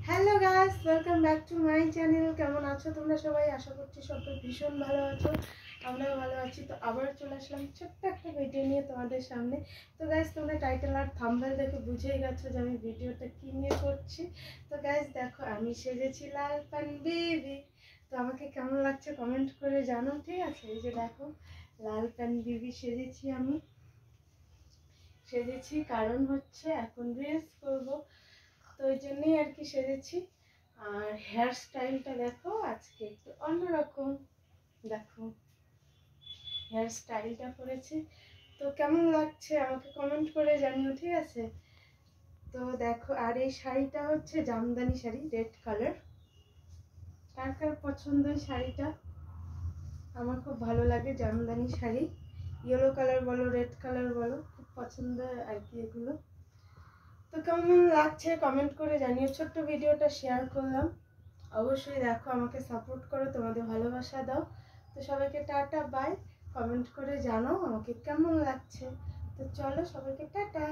Hello guys, welcome back to my channel. কেমন আছো তোমরা সবাই? আশা করছি সবাই ভীষণ ভালো আছো, আমরাও ভালো আছি। তো আবার চলে আসলাম ছোট্ট একটা ভিডিও নিয়ে তোমাদের সামনে। তো গাইস, তোমরা টাইটেল আর থাম্বনেল দেখে বুঝেই গেছো যে আমি ভিডিওটা কী নিয়ে করছি। তো গাইস দেখো, আমি সেজেছি লাল পান বেবি। তো আমাকে কেমন লাগছে কমেন্ট করে জানো, ঠিক আছে? এই যে দেখো, লাল পান বেবি সেজেছি কারণ হচ্ছে এখন রিলস করবো, তো ওই জন্যই আর কি সেজেছি। আর হেয়ার স্টাইলটা দেখো, আজকে একটু অন্যরকম। দেখো হেয়ার স্টাইলটা করেছি, তো কেমন লাগছে আমাকে কমেন্ট করে জানিও, ঠিক আছে? তো দেখো, আর এই শাড়িটা হচ্ছে জামদানি শাড়ি, রেড কালার। কার কার পছন্দ এই শাড়িটা? আমার খুব ভালো লাগে জামদানি শাড়ি, ইয়েলো কালার বলো রেড কালার বলো, খুব পছন্দ আর কি এগুলো। তো কেমন লাগছে কমেন্ট করে জানিও। ছোট্ট ভিডিওটা শেয়ার করলাম, অবশ্যই দেখো, আমাকে সাপোর্ট করো, তোমাদের ভালোবাসা দাও। তো সবাইকে টাটা বাই, কমেন্ট করে জানাও আমাকে কেমন লাগছে। তো চলো সবাইকে টাটা।